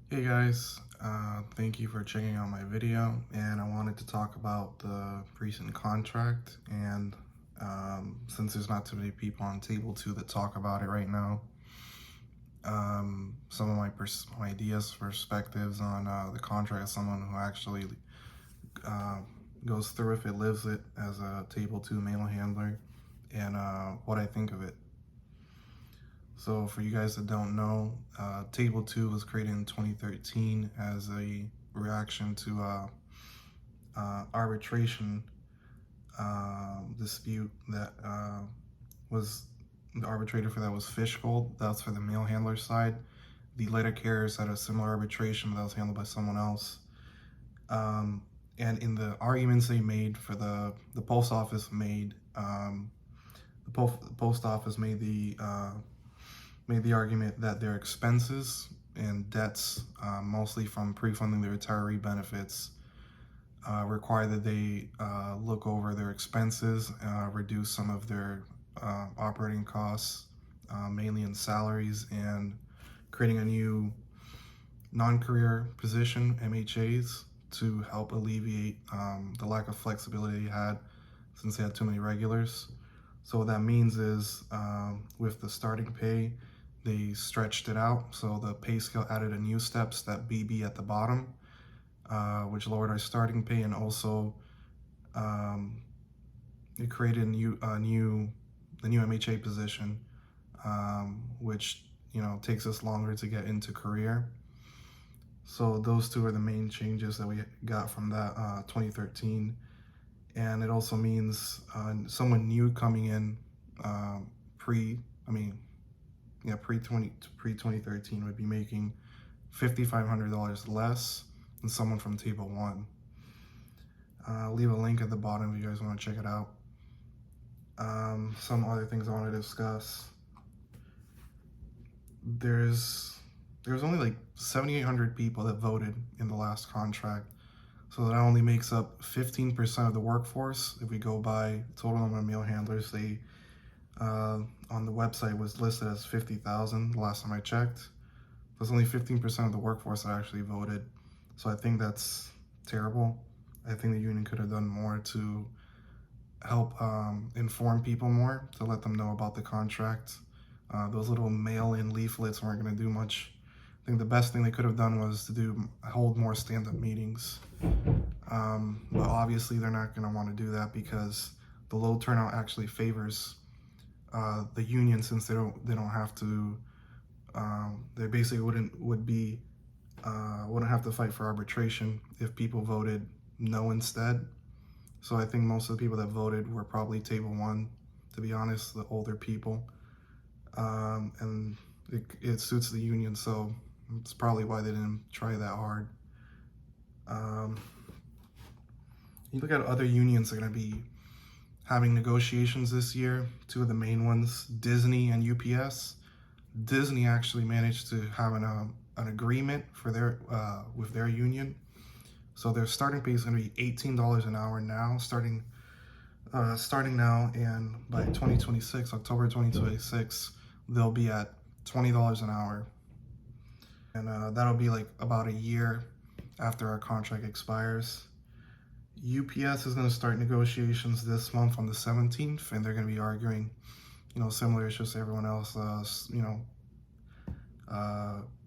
Hey guys, thank you for checking out my video, and I wanted to talk about the recent contract. And since there's not too many people on table two that talk about it right now, some of my ideas, perspectives on the contract as someone who actually uh, goes through if it, lives it as a table two mail handler, and what I think of it. So for you guys that don't know, Table 2 was created in 2013 as a reaction to arbitration dispute that was the arbitrator for that was Fishgold. That's for the mail handler side. The letter carriers had a similar arbitration, but that was handled by someone else. Um, and in the arguments they made for the post office made the post office made the argument that their expenses and debts, mostly from pre-funding the retiree benefits, require that they look over their expenses, reduce some of their operating costs, mainly in salaries, and creating a new non-career position, MHAs, to help alleviate the lack of flexibility they had since they had too many regulars. So what that means is with the starting pay, they stretched it out. So the pay scale added a new step, step BB at the bottom, which lowered our starting pay, and also um, it created the new MHA position, which takes us longer to get into career. So those two are the main changes that we got from that 2013, and it also means someone new coming in pre, I mean, yeah, pre 2013 would be making $5,500 less than someone from Table 1. I'll leave a link at the bottom if you guys want to check it out. Some other things I want to discuss. There's only like 7,800 people that voted in the last contract, so that only makes up 15% of the workforce. If we go by total number of mail handlers, they on the website was listed as 50,000 the last time I checked. There's only 15% of the workforce that actually voted, so I think that's terrible. I think the union could have done more to help inform people more, to let them know about the contract. Those little mail-in leaflets weren't going to do much. I think the best thing they could have done was to hold more stand-up meetings. But obviously they're not going to want to do that because the low turnout actually favors the union, since they don't have to. They basically wouldn't have to fight for arbitration if people voted no instead. So I think most of the people that voted were probably Table 1, to be honest, the older people. And it suits the union, so it's probably why they didn't try that hard. You look at other unions that are going to be having negotiations this year. Two of the main ones, Disney and UPS. Disney actually managed to have an agreement for their with their union. So their starting pay is going to be $18 an hour now, starting now, and by 2026, October 2026, they'll be at $20 an hour, and that'll be like about a year after our contract expires. UPS is going to start negotiations this month on the 17th, and they're going to be arguing, similar issues to everyone else,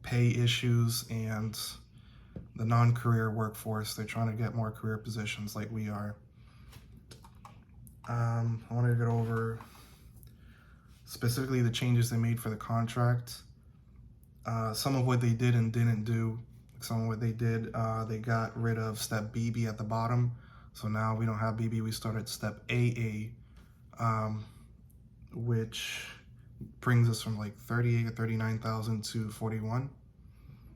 pay issues and the non-career workforce. They're trying to get more career positions like we are. I want to go over specifically the changes they made for the contract. Some of what they did and didn't do. Some of what they did, they got rid of step BB at the bottom. So now we don't have BB, we start at step AA, which brings us from like 38 or 39,000 to 41.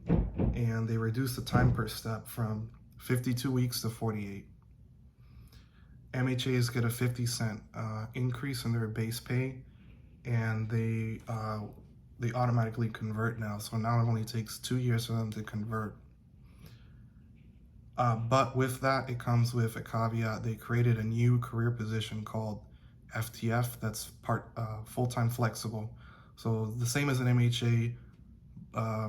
And they reduced the time per step from 52 weeks to 48. MHAs get a 50-cent increase in their base pay, and they automatically convert now. So now it only takes 2 years for them to convert. But with that, it comes with a caveat. They created a new career position called FTF, that's full-time flexible. So the same as an MHA,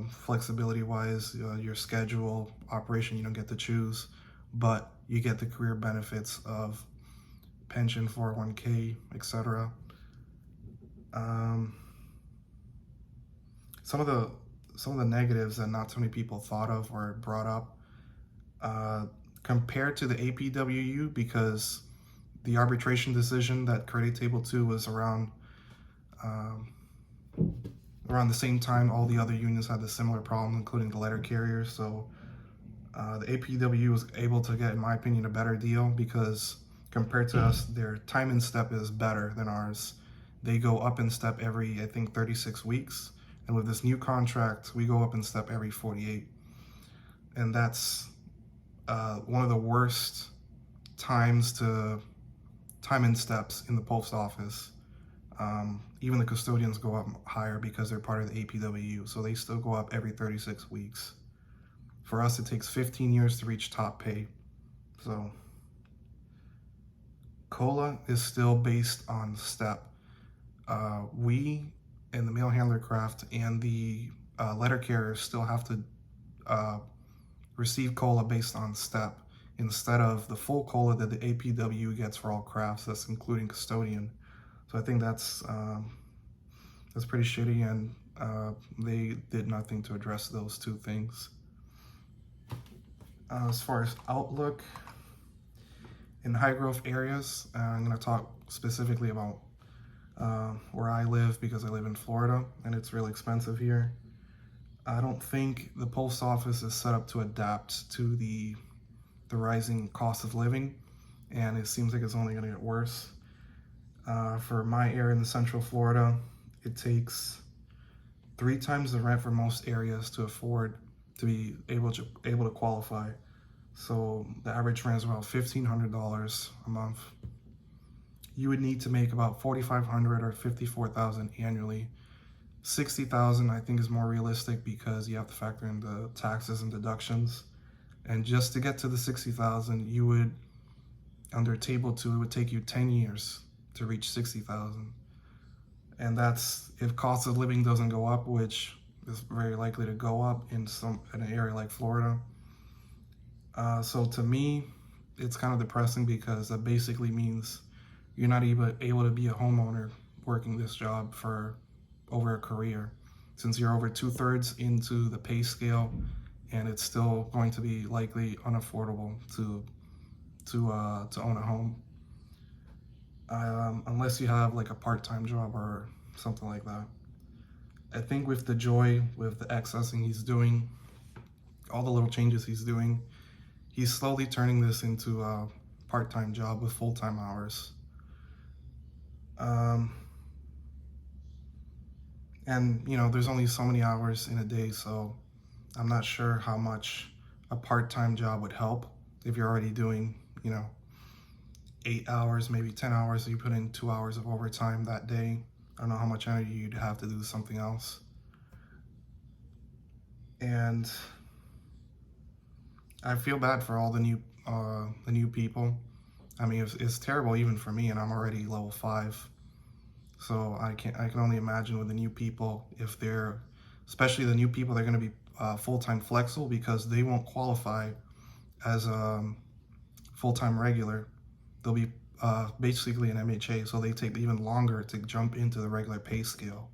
flexibility wise, your schedule, operation, you don't get to choose, but you get the career benefits of pension, 401k, etc. Um, some of the negatives that not so many people thought of or brought up, uh, compared to the APWU, because the arbitration decision that created Table 2 was um, around the same time all the other unions had the similar problem, including the letter carriers. So the APW was able to get, in my opinion, a better deal because compared to us, their time in step is better than ours. They go up in step every, I think, 36 weeks. And with this new contract, we go up in step every 48. And that's one of the worst time in steps in the post office. Even the custodians go up higher because they're part of the APWU, so they still go up every 36 weeks. For us, it takes 15 years to reach top pay. So COLA is still based on step. We in the mail handler craft and the letter carriers still have to uh, receive COLA based on step instead of the full COLA that the APW gets for all crafts. That's including custodian. So I think that's pretty shitty, and they did nothing to address those two things. As far as outlook in high growth areas, I'm going to talk specifically about where I live because I live in Florida and it's really expensive here. I don't think the post office is set up to adapt to the rising cost of living, and it seems like it's only going to get worse. For my area in the Central Florida, it takes 3 times the rent for most areas to afford to be able to qualify. So the average rent is about $1,500 a month. You would need to make about $4,500 or $54,000 annually. $60,000 I think is more realistic because you have to factor in the taxes and deductions. And just to get to the $60,000, you would, under Table 2, it would take you 10 years to reach $60,000. And that's if cost of living doesn't go up, which is very likely to go up in an area like Florida. So to me, it's kind of depressing because that basically means you're not even able to be a homeowner working this job for over a career, since you're over 2/3 into the pay scale, and it's still going to be likely unaffordable to own a home, unless you have like a part-time job or something like that. I think with the joy, with the accessing he's doing, all the little changes he's doing, he's slowly turning this into a part-time job with full-time hours. And there's only so many hours in a day, so I'm not sure how much a part-time job would help if you're already doing 8 hours, maybe 10 hours, so you put in 2 hours of overtime that day. I don't know how much energy you'd have to do something else. And I feel bad for all the new people. I mean, it's terrible even for me, and I'm already level 5. So I can only imagine with the new people, if they're, especially the new people, they're going to be full-time flexible because they won't qualify as a full-time regular. They'll be basically an MHA, so they take even longer to jump into the regular pay scale.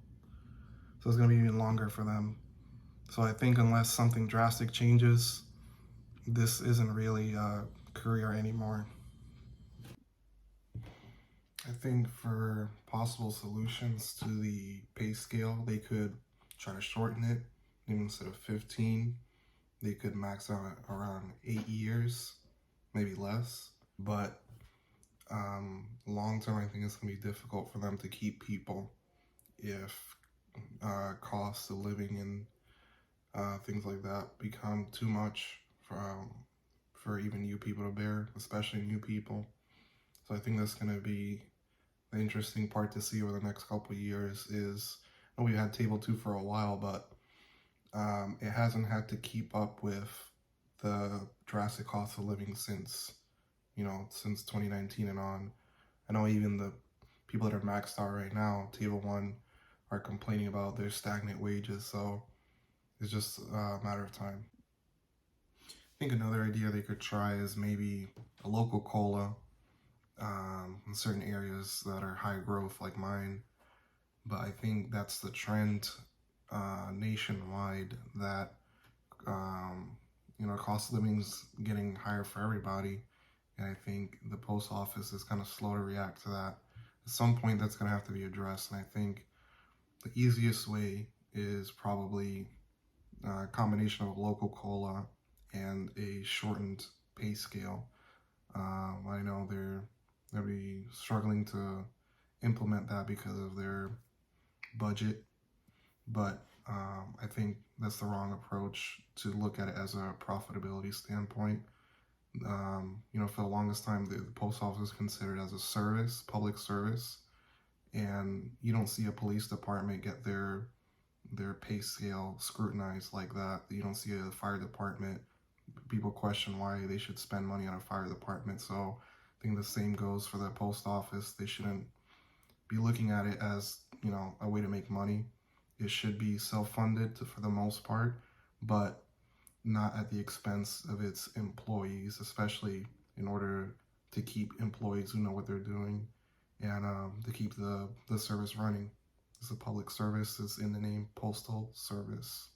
So it's going to be even longer for them. So I think unless something drastic changes, this isn't really a career anymore. I think for possible solutions to the pay scale, they could try to shorten it. Maybe instead of 15, they could max out at around 8 years, maybe less. But long term, I think it's going to be difficult for them to keep people if costs of living and things like that become too much for even new people to bear, especially new people. So I think that's going to be the interesting part to see over the next couple of years. Is, I know we had Table 2 for a while, but it hasn't had to keep up with the drastic cost of living since 2019 and on. I know even the people that are maxed out right now, Table 1, are complaining about their stagnant wages. So It's just a matter of time. I think another idea they could try is maybe a local cola in certain areas that are high growth like mine. But I think that's the trend nationwide that um, cost of living's getting higher for everybody. And I think the post office is kind of slow to react to that. At some point, that's going to have to be addressed. And I think the easiest way is probably a combination of local cola and a shortened pay scale. I know they'll be struggling to implement that because of their budget, but I think that's the wrong approach to look at it as a profitability standpoint. For the longest time, the post office is considered as a service, public service, and you don't see a police department get their pay scale scrutinized like that. You don't see a fire department. People question why they should spend money on a fire department. So I think the same goes for the post office. They shouldn't be looking at it as a way to make money. It should be self-funded for the most part, but not at the expense of its employees, especially in order to keep employees who know what they're doing and to keep the service running. It's a public service, it's in the name postal service.